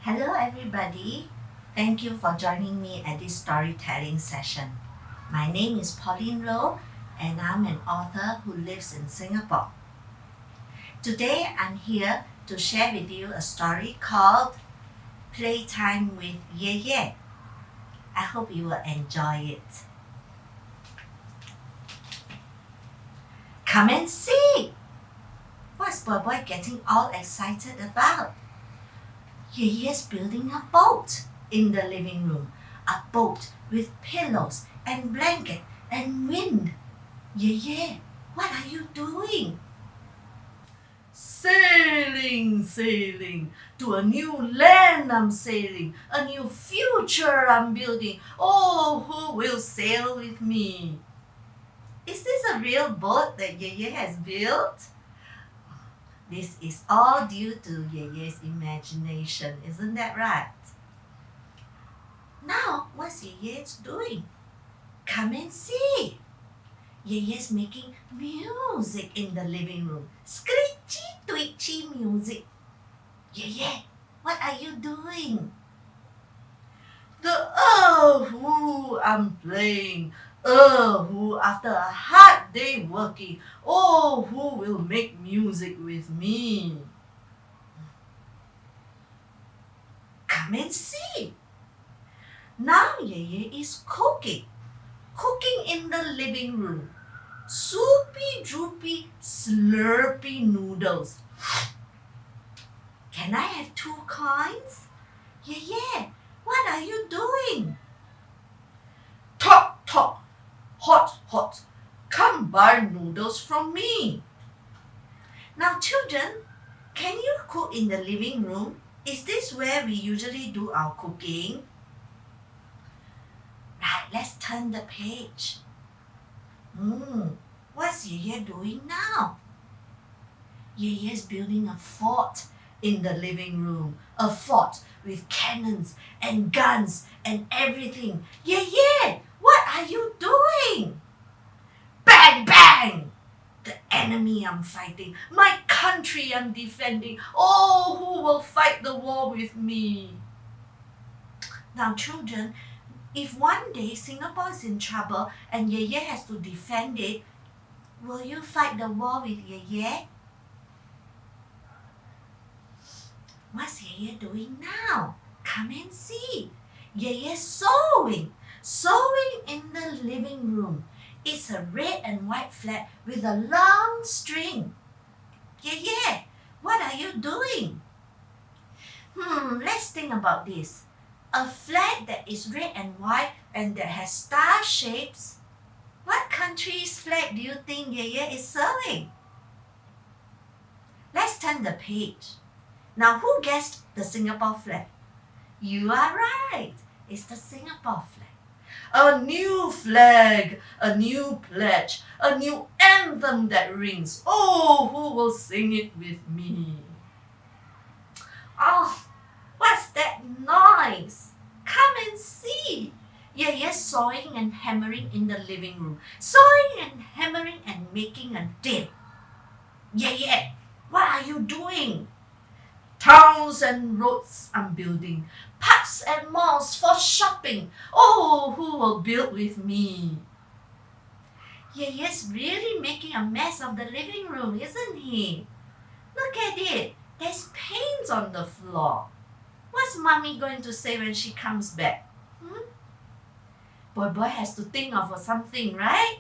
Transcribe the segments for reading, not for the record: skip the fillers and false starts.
Hello everybody. Thank you for joining me at this storytelling session. My name is Pauline Loh and I'm an author who lives in Singapore. Today I'm here to share with you a story called Playtime with Ye Ye. I hope you will enjoy it. Come and see! What's Boy getting all excited about? Ye Ye's building a boat in the living room. A boat with pillows and blanket and wind. Ye Ye, what are you doing? Sailing, sailing. To a new land I'm sailing. A new future I'm building. Oh, who will sail with me? Is this a real boat that Ye Ye has built? This is all due to Ye Ye's imagination, isn't that right? Now, what's Ye Ye doing? Come and see. Ye Ye's making music in the living room. Screechy, twitchy music. Ye Ye, what are you doing? The who I'm playing. Who after a hard day working, who will make music with me? Come and see. Now Ye Ye is cooking in the living room. Soupy, droopy, slurpy noodles. Can I have 2 coins? Ye Ye, what are you doing? Talk, talk. Hot, hot, come buy noodles from me. Now children, can you cook in the living room? Is this where we usually do our cooking? Right, let's turn the page. What's Ye Ye doing now? Ye Ye's building a fort in the living room. A fort with cannons and guns and everything. Ye Ye, what are you doing? Bang, bang! The enemy I'm fighting, my country I'm defending. Oh, who will fight the war with me? Now, children, if one day Singapore is in trouble and Ye Ye has to defend it, will you fight the war with Ye Ye? What's Ye Ye doing now? Come and see. Ye Ye's sewing in the living room. It's a red and white flag with a long string. Ye Ye, what are you doing? Let's think about this. A flag that is red and white and that has star shapes. What country's flag do you think Ye Ye is sewing? Let's turn the page. Now, who guessed the Singapore flag? You are right. It's the Singapore flag. A new flag, a new pledge, a new anthem that rings. Oh, who will sing it with me? Oh, what's that noise? Come and see. Ye Ye's sawing and hammering in the living room. Sawing and hammering and making a din. Ye Ye, what are you doing? Towns and roads I'm building. Parks and malls for shopping. Oh, who will build with me? Ye Ye's really making a mess of the living room, isn't he? Look at it. There's paint on the floor. What's Mommy going to say when she comes back? Boy has to think of something, right?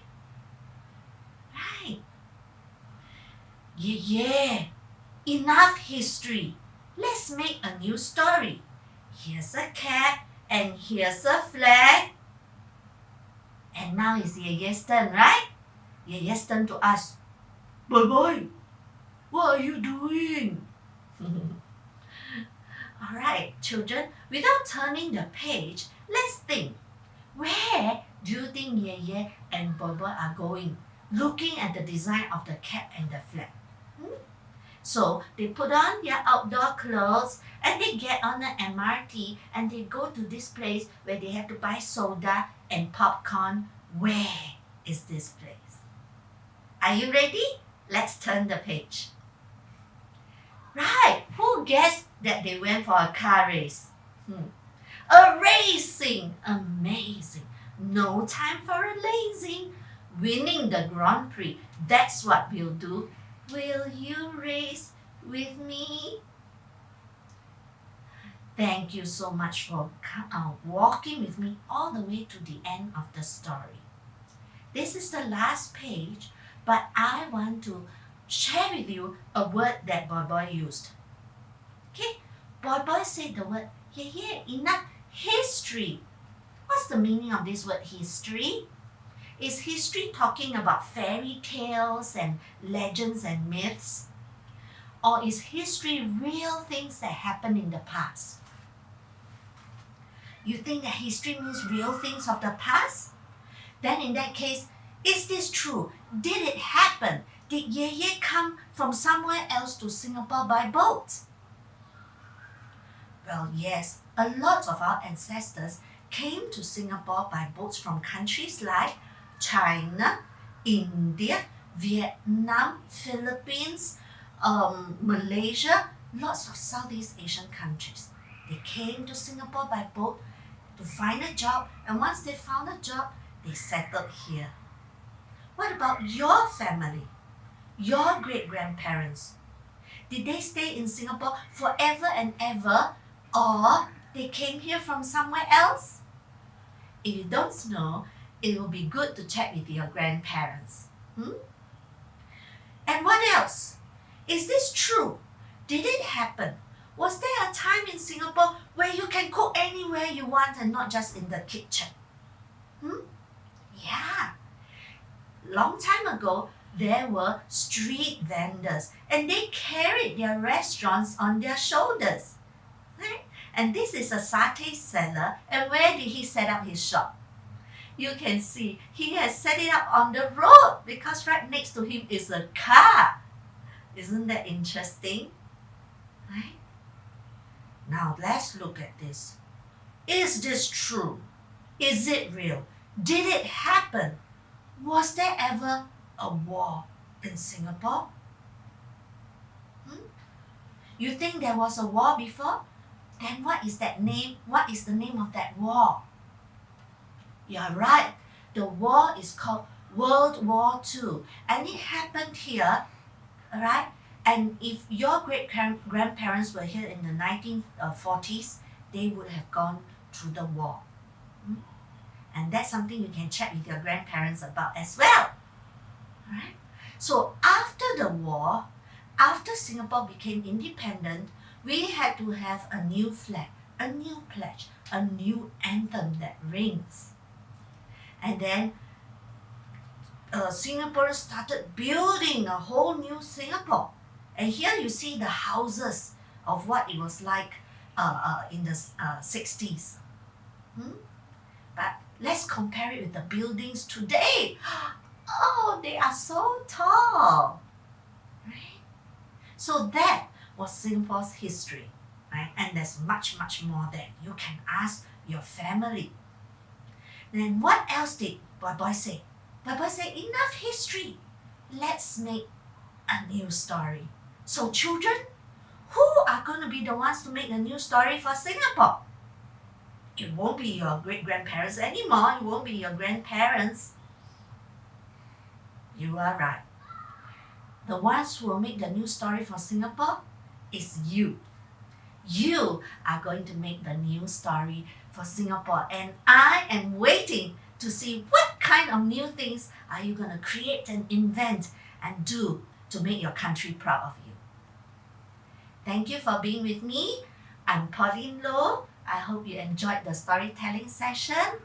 Right. Ye Ye, enough history. Let's make a new story. Here's a cat and here's a flag. And now it's Ye Ye's turn, right? Ye Ye's turn to ask, Boy, what are you doing? Alright, children, without turning the page, let's think. Where do you think Ye Ye and Boy are going? Looking at the design of the cat and the flag. So they put on their outdoor clothes and they get on the MRT and they go to this place where they have to buy soda and popcorn. Where is this place? Are you ready? Let's turn the page. Right, who guessed that they went for a car race? A racing, amazing. No time for a lazy. Winning the Grand Prix, that's what we'll do. Will you race with me? Thank you so much for walking with me all the way to the end of the story. This is the last page, but I want to share with you a word that Boy Boy used. Okay, Boy Boy said the word, Ye Ye, enough history. What's the meaning of this word history? Is history talking about fairy tales and legends and myths? Or is history real things that happened in the past? You think that history means real things of the past? Then in that case, is this true? Did it happen? Did Ye Ye come from somewhere else to Singapore by boat? Well, yes, a lot of our ancestors came to Singapore by boats from countries like China, India, Vietnam, Philippines, Malaysia, lots of Southeast Asian countries. They came to Singapore by boat to find a job, and once they found a job, they settled here. What about your family? Your great-grandparents? Did they stay in Singapore forever and ever, or they came here from somewhere else? If you don't know, it will be good to check with your grandparents. And what else? Is this true? Did it happen? Was there a time in Singapore where you can cook anywhere you want and not just in the kitchen? Yeah. Long time ago, there were street vendors and they carried their restaurants on their shoulders. Right? And this is a satay seller. And where did he set up his shop? You can see he has set it up on the road because right next to him is a car. Isn't that interesting? Right? Now let's look at this. Is this true? Is it real? Did it happen? Was there ever a war in Singapore? You think there was a war before? Then what is that name? What is the name of that war? You're right. The war is called World War II. And it happened here, all right? And if your great-grandparents were here in the 1940s, they would have gone through the war. And that's something you can check with your grandparents about as well. All right? So after the war, after Singapore became independent, we had to have a new flag, a new pledge, a new anthem that rings. And then Singaporeans started building a whole new Singapore. And here you see the houses of what it was like in the 60s. But let's compare it with the buildings today. Oh, they are so tall. Right? So that was Singapore's history. Right? And there's much, much more there. You can ask your family. Then what else did Boy Boy say? Boy Boy said, enough history. Let's make a new story. So children, who are going to be the ones to make a new story for Singapore? It won't be your great-grandparents anymore. It won't be your grandparents. You are right. The ones who will make the new story for Singapore is you. You are going to make the new story for Singapore. And I am waiting to see what kind of new things are you going to create and invent and do to make your country proud of you. Thank you for being with me. I'm Pauline Loh. I hope you enjoyed the storytelling session.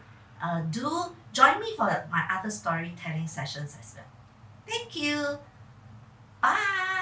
Do join me for my other storytelling sessions as well. Thank you. Bye.